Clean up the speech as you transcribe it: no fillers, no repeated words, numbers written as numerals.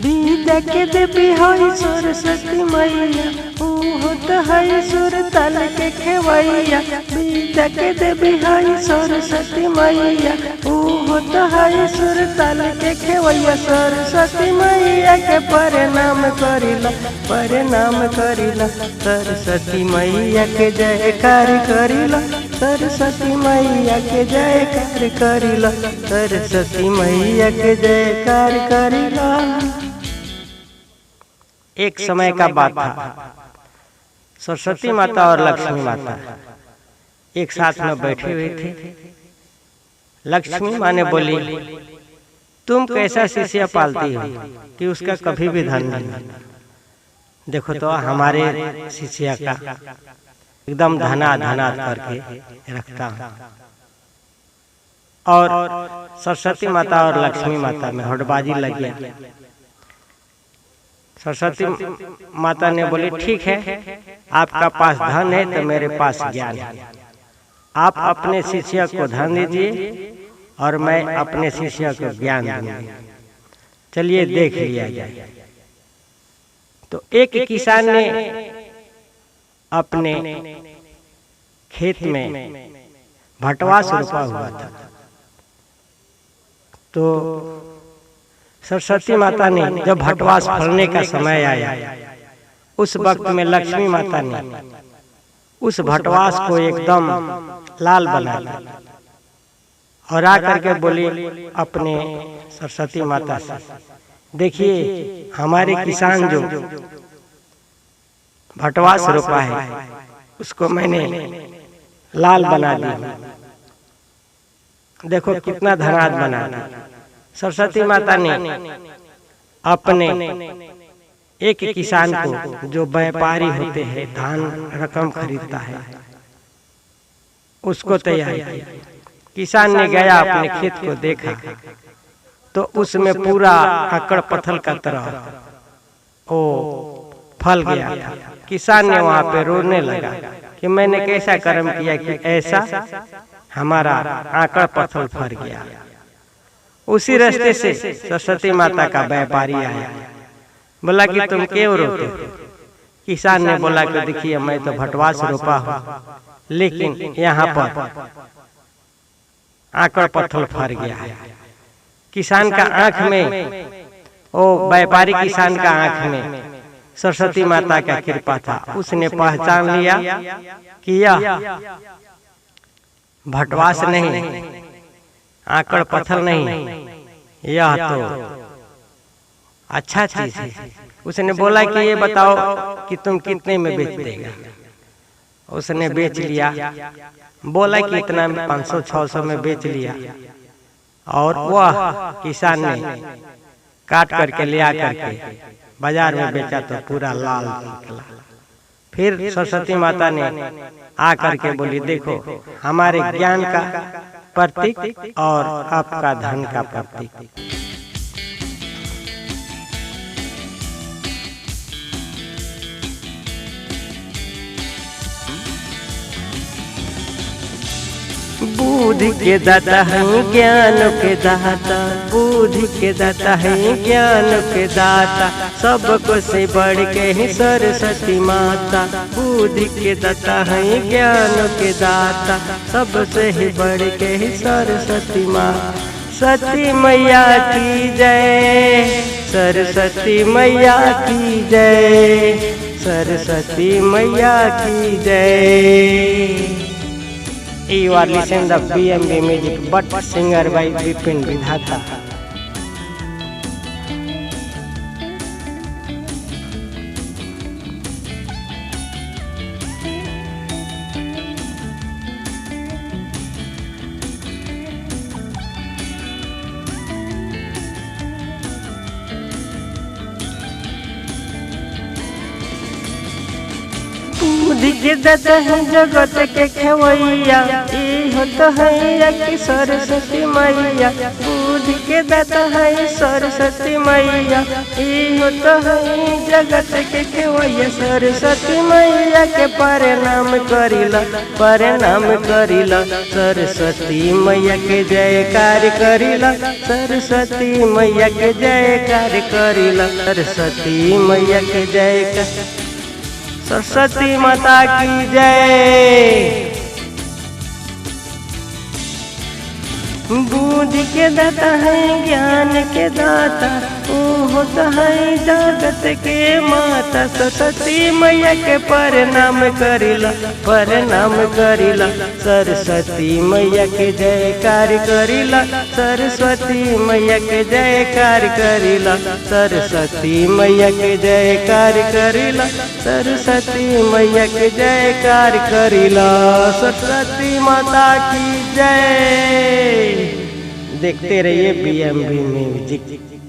विद्या के देवी हई सरस्वती मैया, होत हई सुर ताल के खेवैया। विद्या के देवी हई सरस्वती मैया, होत हई सुर ताल के खेवैया। सरस्वती मैया के प्रणाम करिला, प्रणाम करिला। सरस्वती मैया के जयकार करिला, सरस्वती मैया के जयकार करिला, सरस्वती मैया के जयकार करिला। एक समय का बात था, सरस्वती माता और लक्ष्मी माता एक साथ में बैठे हुए थे। लक्ष्मी माँ ने बोली, तुम कैसा शिष्य पालती हो कि उसका कभी भी धन नहीं। देखो तो हमारे शिष्य का एकदम धना धनात करके रखता हूँ। और सरस्वती माता और लक्ष्मी माता में होड़बाजी लग गया। सरस्वती माता ने बोली, ठीक है, आपका पास धन है तो मेरे पास ज्ञान है। आप अपने शिष्य को धन दीजिए और मैं अपने शिष्य को ज्ञान दूंगा। चलिए देख लिया जाए। तो एक किसान ने अपने खेत में भटवास रोपा हुआ था। तो सरस्वती माता ने जब भटवास फलने का समय आया, उस वक्त में लक्ष्मी माता ने उस भटवास को एकदम लाल बना दिया और आकर के बोली अपने सरस्वती माता से, देखिए हमारे किसान जो भटवास रोपा है उसको मैंने लाल बना दिया, देखो कितना धनाढ्य बना दिया। सरस्वती माता ने अपने एक किसान को, जो व्यापारी होते हैं, धान रकम खरीदता है, उसको तैयार किया। किसान ने गया अपने खेत को देखा तो उसमें पूरा आकड़ पत्थर का तरह ओ फल गया था। किसान ने वहां पे रोने लगा कि मैंने कैसा कर्म किया कि ऐसा हमारा आकड़ पत्थर फल गया। उसी रास्ते से सरस्वती माता का व्यापारी आया, बोला कि तुम क्यों रोते हो? किसान ने बोला कि देखिए मैं तो भटवास रोपा हूँ, लेकिन यहाँ पर आकड़ पत्थर फर गया है। किसान का आंख में, ओ व्यापारी किसान का आंख में सरस्वती माता का कृपा था। उसने पहचान लिया कि यह भटवास नहीं, आकड़ पत्थर नहीं, यह तो अच्छा चीज है। उसने बोला कि ये बताओ कि तुम कितने में बेच देगा? उसने बेच लिया, बोला कि इतना 500-600 में बेच लिया। और वह किसान ने काट करके ले आकर के बाजार में बेचा तो पूरा लाल निकला। फिर सरस्वती माता ने आकर के बोली, देखो हमारे ज्ञान का प्रतीक और आपका धन का प्रतीक। बुद्धि के दाता है ज्ञान के दाता, बुद्धि के दाता है ज्ञान के दाता, सबको से बढ़ के ही सरस्वती माता। बुद्धि के दाता है ज्ञान के दाता, सबसे ही बढ़ के ही सरस्वती माँ। सती मैया की जय, सरस्वती मैया की जय, सरस्वती मैया की जय। You are listening the BMB music, but singer by Vipin Vidhata. बुद्धि जे देते हैं जगत के खेवैया, इहो तो है कि सरस्वती मैया। बुद्धि के दाता है सरस्वती मैया, इहो तो है जगत के खेवैया। सरस्वती मैया के प्रणाम करिला, प्रणाम करिला। सरस्वती मैया के जयकार करिला, सरस्वती मैया के जयकार करिला। सरस्वती मैया के जयकार, सरस्वती माता की जय। बुद्धि के दाता है ज्ञान के दाता, ओ होता है जगत के माता। सरस्वती मैया के प्रणाम करिला, प्रणाम करिला। सरस्वती मैया के जयकार करिला, सरस्वती मैया के जयकार करिला। सरस्वती मैया के जयकार करिला, सरस्वती मैया के जयकार करिला। सरस्वती माता की जय। देखते रहिए BMB म्यूजिक।